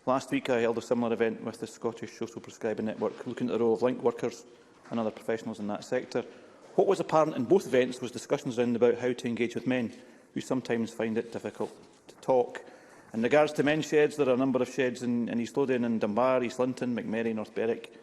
Last week I held a similar event with the Scottish Social Prescribing Network, looking at the role of link workers and other professionals in that sector. What was apparent in both events was discussions around about how to engage with men, who sometimes find it difficult to talk. In regards to men's sheds, there are a number of sheds in East Lothian and Dunbar, East Linton, McMurray, North Berwick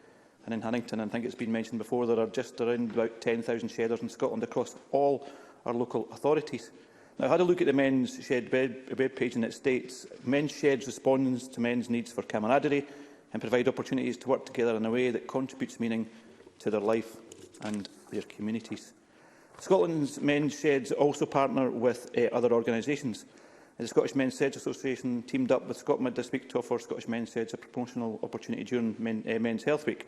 and in Harrington. And I think it's been mentioned before, there are just around about 10,000 shedders in Scotland across all our local authorities. Now, I had a look at the Men's Shed web page, and it states, men's sheds responds to men's needs for camaraderie and provide opportunities to work together in a way that contributes meaning to their life and their communities. Scotland's men's sheds also partner with other organisations. The Scottish Men's Sheds Association teamed up with ScotMed this week to offer Scottish men's sheds a promotional opportunity during Men's Health Week.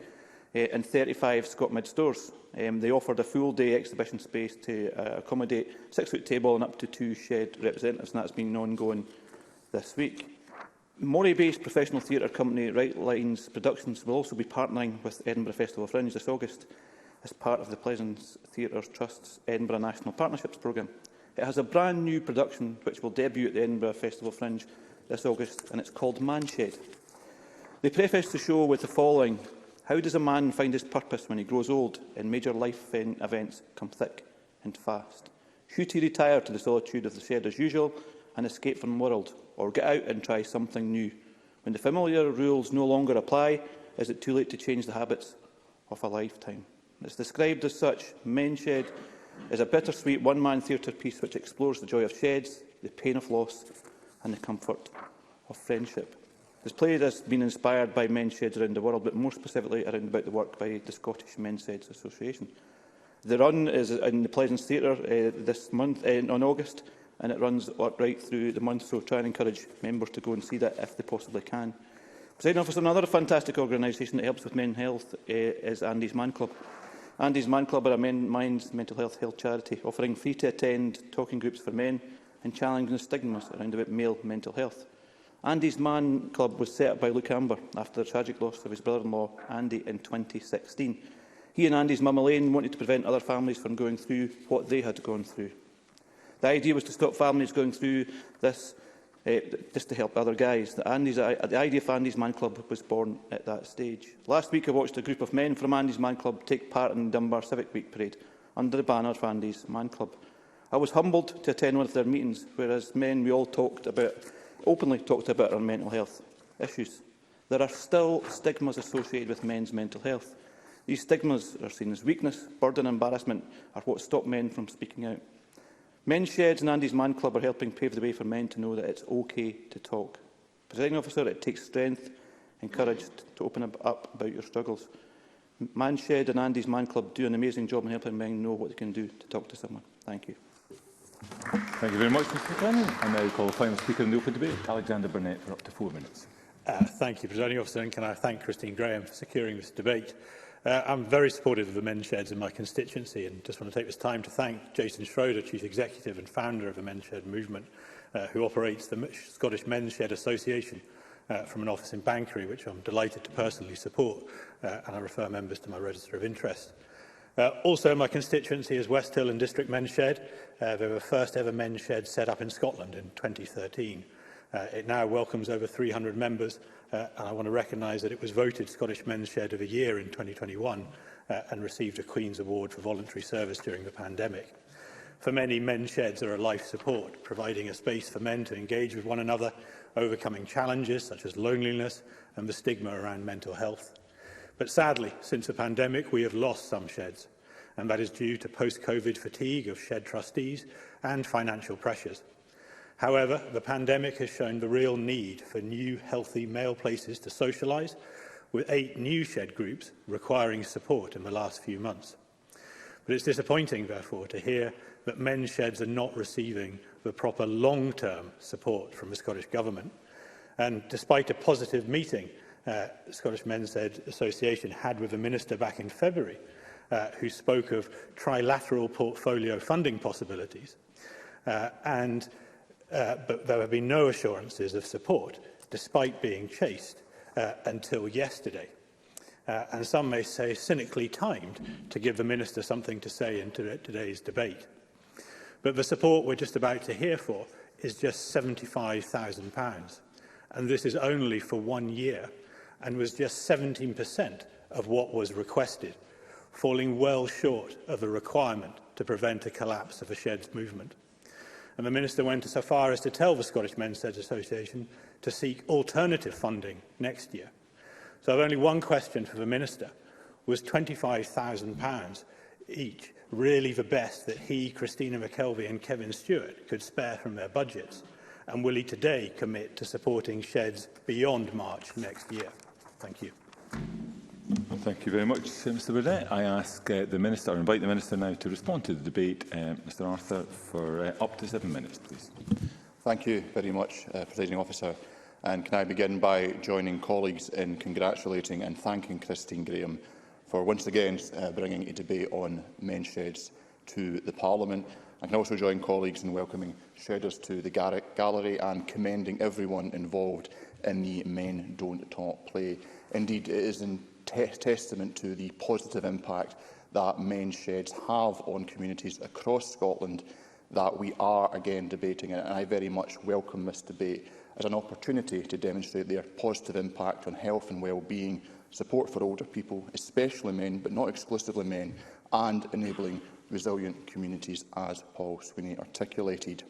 and 35 Scott Mid stores. They offered a full-day exhibition space to accommodate a 6-foot table and up to 2 shed representatives, and that's been ongoing this week. Moray-based professional theatre company Right Lines Productions will also be partnering with Edinburgh Festival Fringe this August as part of the Pleasance Theatre Trust's Edinburgh National Partnerships Programme. It has a brand new production which will debut at the Edinburgh Festival Fringe this August, and it's called Manshed. They preface the show with the following: how does a man find his purpose when he grows old and major life events come thick and fast? Should he retire to the solitude of the shed as usual and escape from the world, or get out and try something new? When the familiar rules no longer apply, is it too late to change the habits of a lifetime? It's described as such. Manshed is a bittersweet one-man theatre piece which explores the joy of sheds, the pain of loss and the comfort of friendship. This play has been inspired by men's sheds around the world, but more specifically around about the work by the Scottish Men's Sheds Association. The run is in the Pleasance Theatre this month, on August, and it runs right through the month, so try and encourage members to go and see that if they possibly can. Presiding Officer, another fantastic organisation that helps with men's health is Andy's Man Club. Andy's Man Club are a men's mental health charity, offering free-to-attend talking groups for men and challenging the stigmas around about male mental health. Andy's Man Club was set up by Luke Amber after the tragic loss of his brother-in-law, Andy, in 2016. He and Andy's mum Elaine wanted to prevent other families from going through what they had gone through. The idea was to stop families going through this, just to help other guys. The idea of Andy's Man Club was born at that stage. Last week I watched a group of men from Andy's Man Club take part in the Dunbar Civic Week parade under the banner of Andy's Man Club. I was humbled to attend one of their meetings, where as men we all openly talked about our mental health issues. There are still stigmas associated with men's mental health. These stigmas are seen as weakness, burden and embarrassment are what stop men from speaking out. Men's Sheds and Andy's Man Club are helping pave the way for men to know that it's okay to talk. Presiding Officer, it takes strength and courage to open up about your struggles. Men's Shed and Andy's Man Club do an amazing job in helping men know what they can do to talk to someone. Thank you. Thank you very much, Mr McLennan. I now call the final speaker in the open debate, Alexander Burnett, for up to 4 minutes. Thank you, Presiding Officer, and can I thank Christine Grahame for securing this debate. I'm very supportive of the men's sheds in my constituency, and just want to take this time to thank Jason Schroeder, Chief Executive and founder of the Men's Shed Movement, who operates the Scottish Men's Shed Association from an office in Banchory, which I'm delighted to personally support, and I refer members to my register of interest. Also in my constituency is West Hill and District Men's Shed. They were the first ever men's shed set up in Scotland in 2013. It now welcomes over 300 members, and I want to recognise that it was voted Scottish Men's Shed of the Year in 2021 and received a Queen's Award for voluntary service during the pandemic. For many, men's sheds are a life support, providing a space for men to engage with one another, overcoming challenges such as loneliness and the stigma around mental health. But sadly, since the pandemic, we have lost some sheds, and that is due to post-COVID fatigue of shed trustees and financial pressures. However, the pandemic has shown the real need for new, healthy male places to socialise, with 8 new shed groups requiring support in the last few months. But it's disappointing, therefore, to hear that men's sheds are not receiving the proper long-term support from the Scottish Government. And despite a positive meeting the Scottish Men's Shed Association had with the Minister back in February, who spoke of trilateral portfolio funding possibilities, but there have been no assurances of support, despite being chased until yesterday. And some may say cynically timed to give the Minister something to say in today's debate. But the support we're just about to hear for is just £75,000, and this is only for 1 year, and was just 17% of what was requested, falling well short of the requirement to prevent a collapse of the sheds movement. And the Minister went so far as to tell the Scottish Men's Shed Association to seek alternative funding next year. So I have only one question for the Minister. Was £25,000 each really the best that he, Christina McKelvey and Kevin Stewart could spare from their budgets? And will he today commit to supporting sheds beyond March next year? Thank you. Thank you very much, Mr Burnett. I ask the Minister, or invite the Minister now to respond to the debate. Mr Arthur, for up to 7 minutes, please. Thank you very much, Presiding Officer. And can I begin by joining colleagues in congratulating and thanking Christine Grahame for once again bringing a debate on men's sheds to the Parliament. I can also join colleagues in welcoming shedders to the gallery and commending everyone involved in the Men Don't Talk play. Indeed, it is in testament to the positive impact that men's sheds have on communities across Scotland that we are again debating it, and I very much welcome this debate as an opportunity to demonstrate their positive impact on health and well-being, support for older people, especially men, but not exclusively men, and enabling resilient communities, as Paul Sweeney articulated.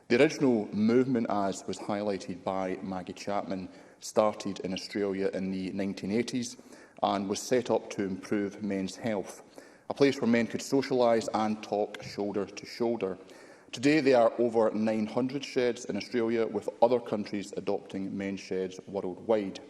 The original movement, as was highlighted by Maggie Chapman, started in Australia in the 1980s and was set up to improve men's health, a place where men could socialise and talk shoulder to shoulder. Today, there are over 900 sheds in Australia, with other countries adopting men's sheds worldwide.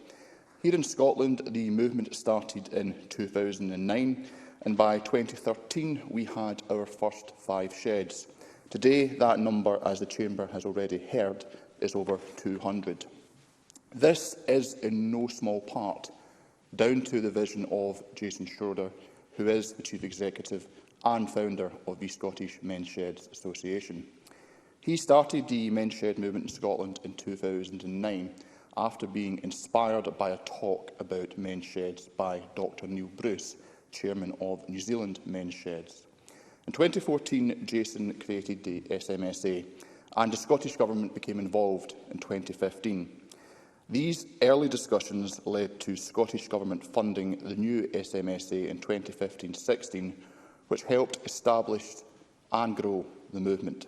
Here in Scotland, the movement started in 2009, and by 2013, we had our first 5 sheds. Today, that number, as the Chamber has already heard, is over 200. This is in no small part down to the vision of Jason Schroeder, who is the Chief Executive and founder of the Scottish Men's Sheds Association. He started the men's shed movement in Scotland in 2009 after being inspired by a talk about men's sheds by Dr Neil Bruce, Chairman of New Zealand Men's Sheds. In 2014, Jason created the SMSA, and the Scottish Government became involved in 2015. These early discussions led to Scottish Government funding the new SMSA in 2015-16, which helped establish and grow the movement.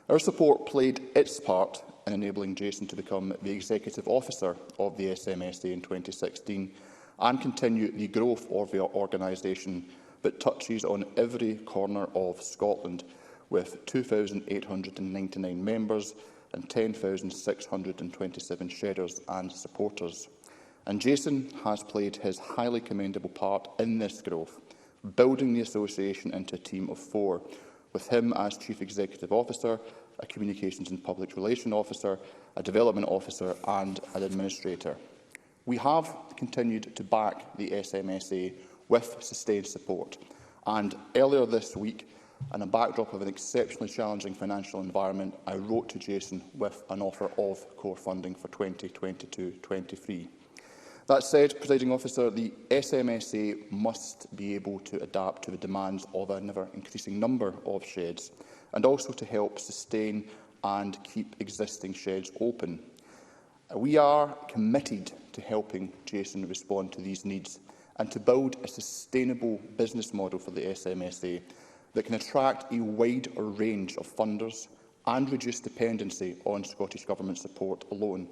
Our support played its part in enabling Jason to become the Executive Officer of the SMSA in 2016 and continue the growth of the organisation that touches on every corner of Scotland, with 2,899 members and 10,627 shedders and supporters. And Jason has played his highly commendable part in this growth, building the association into a team of 4, with him as Chief Executive Officer, a Communications and Public Relations Officer, a Development Officer and an Administrator. We have continued to back the SMSA with sustained support, and earlier this week, in a backdrop of an exceptionally challenging financial environment, I wrote to Jason with an offer of core funding for 2022-23. That said, Presiding Officer, the SMSA must be able to adapt to the demands of an ever-increasing number of sheds, and also to help sustain and keep existing sheds open. We are committed to helping Jason respond to these needs and to build a sustainable business model for the SMSA that can attract a wider range of funders and reduce dependency on Scottish Government support alone.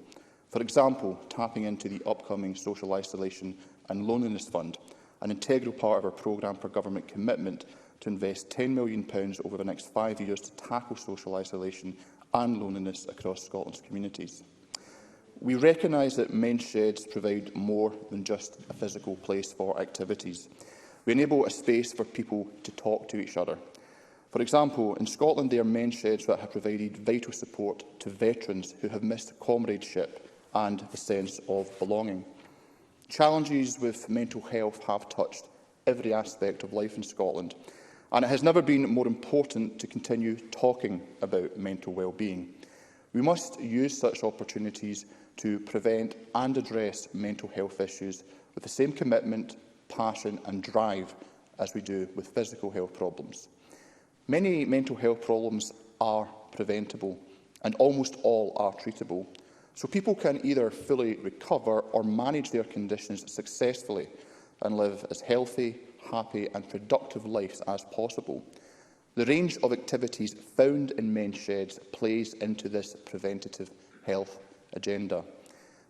For example, tapping into the upcoming Social Isolation and Loneliness Fund, an integral part of our programme for government commitment to invest £10 million over the next 5 years to tackle social isolation and loneliness across Scotland's communities. We recognise that men's sheds provide more than just a physical place for activities. We enable a space for people to talk to each other. For example, in Scotland, there are men's sheds that have provided vital support to veterans who have missed comradeship and the sense of belonging. Challenges with mental health have touched every aspect of life in Scotland, and it has never been more important to continue talking about mental well-being. We must use such opportunities to prevent and address mental health issues with the same commitment, passion and drive as we do with physical health problems. Many mental health problems are preventable, and almost all are treatable, so people can either fully recover or manage their conditions successfully and live as healthy, happy and productive lives as possible. The range of activities found in men's sheds plays into this preventative health agenda.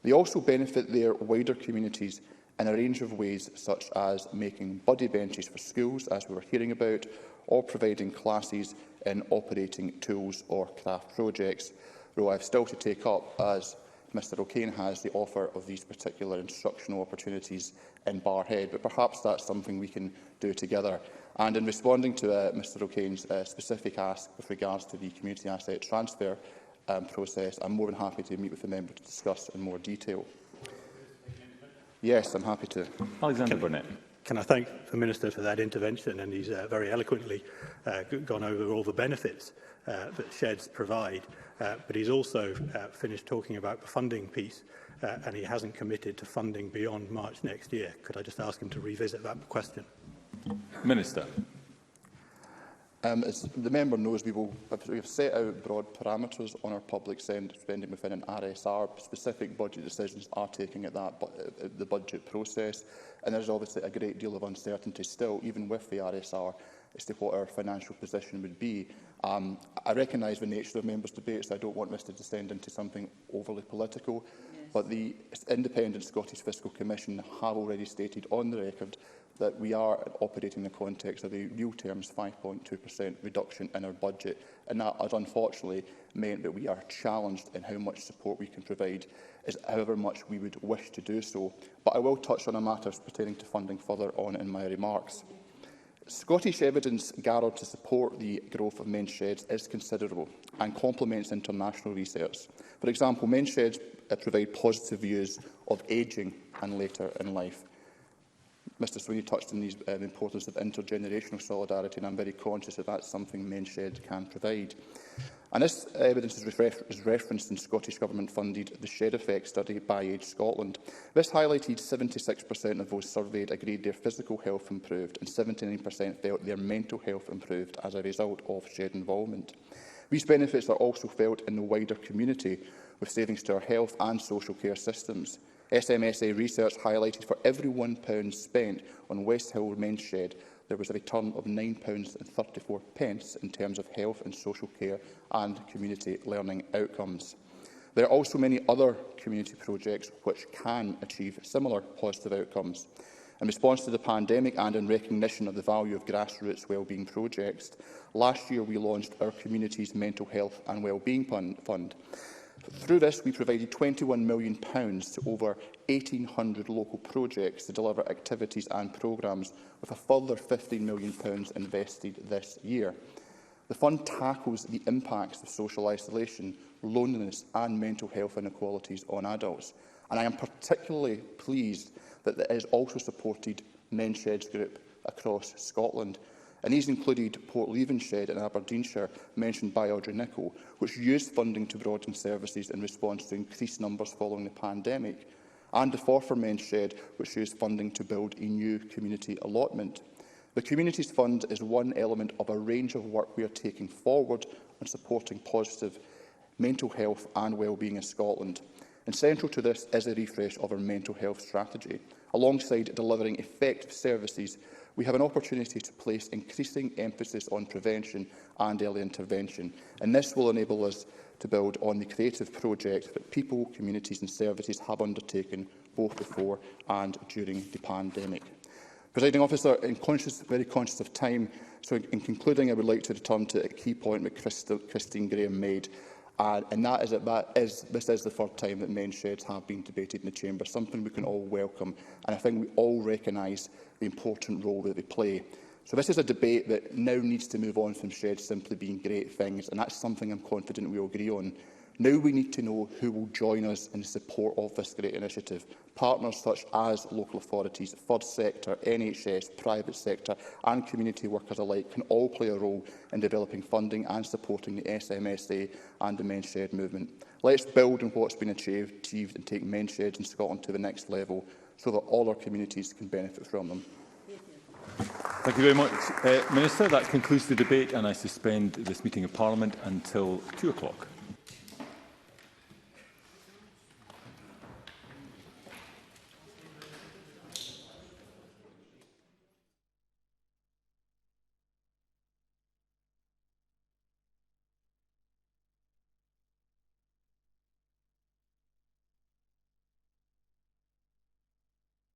They also benefit their wider communities in a range of ways, such as making buddy benches for schools, as we were hearing about, or providing classes in operating tools or craft projects, though I have still to take up, as Mr O'Kane has, the offer of these particular instructional opportunities in Barrhead, but perhaps that's something we can do together. And in responding to Mr O'Kane's specific ask with regards to the community asset transfer process, I'm more than happy to meet with the member to discuss in more detail. Yes, I'm happy to. Alexander Burnett. Can I thank the Minister for that intervention? And he's very eloquently gone over all the benefits that sheds provide. But he's also finished talking about the funding piece, and he hasn't committed to funding beyond March next year. Could I just ask him to revisit that question? Minister. As the member knows, we have set out broad parameters on our public spending within an RSR. Specific budget decisions are taken at the budget process, and there is obviously a great deal of uncertainty still, even with the RSR, as to what our financial position would be. I recognise the nature of members' debates. I don't want this to descend into something overly political, but the Independent Scottish Fiscal Commission have already stated on the record that we are operating in the context of a real terms 5.2% reduction in our budget, and that has unfortunately meant that we are challenged in how much support we can provide, as however much we would wish to do so. But I will touch on a matter pertaining to funding further on in my remarks. Scottish evidence gathered to support the growth of men's sheds is considerable and complements international research. For example, men's sheds provide positive views of ageing and later in life. Mr Sweeney touched on the importance of intergenerational solidarity, and I'm very conscious that that's something men's sheds can provide. And this evidence is referenced in Scottish Government-funded The Shed Effect study by Age Scotland. This highlighted 76% of those surveyed agreed their physical health improved, and 79% felt their mental health improved as a result of shed involvement. These benefits are also felt in the wider community, with savings to our health and social care systems. SMSA research highlighted for every £1 spent on West Hill Men's Shed, there was a return of £9.34 in terms of health and social care and community learning outcomes. There are also many other community projects which can achieve similar positive outcomes. In response to the pandemic and in recognition of the value of grassroots wellbeing projects, last year we launched our community's Mental Health and Wellbeing Fund. Through this, we provided £21 million to over 1,800 local projects to deliver activities and programmes, with a further £15 million invested this year. The fund tackles the impacts of social isolation, loneliness and mental health inequalities on adults. And I am particularly pleased that it has also supported Men's Sheds Group across Scotland. And these included Portleven Shed in Aberdeenshire, mentioned by Audrey Nicoll, which used funding to broaden services in response to increased numbers following the pandemic, and the Forfar Men's Shed, which used funding to build a new community allotment. The Communities Fund is one element of a range of work we are taking forward on supporting positive mental health and wellbeing in Scotland. And central to this is a refresh of our mental health strategy. Alongside delivering effective services, we have an opportunity to place increasing emphasis on prevention and early intervention, and this will enable us to build on the creative projects that people, communities and services have undertaken both before and during the pandemic. Presiding Officer, very conscious of time, so in concluding I would like to return to a key point that Christine Grahame made. And that is that this is the third time that men's sheds have been debated in the Chamber, something we can all welcome, and I think we all recognise the important role that they play. So this is a debate that now needs to move on from sheds simply being great things, and that's something I'm confident we will agree on. Now we need to know who will join us in support of this great initiative. Partners such as local authorities, third sector, NHS, private sector and community workers alike can all play a role in developing funding and supporting the SMSA and the men's shed movement. Let's build on what's been achieved and take men's sheds in Scotland to the next level so that all our communities can benefit from them. Thank you very much, Minister. That concludes the debate, and I suspend this meeting of Parliament until 2 o'clock.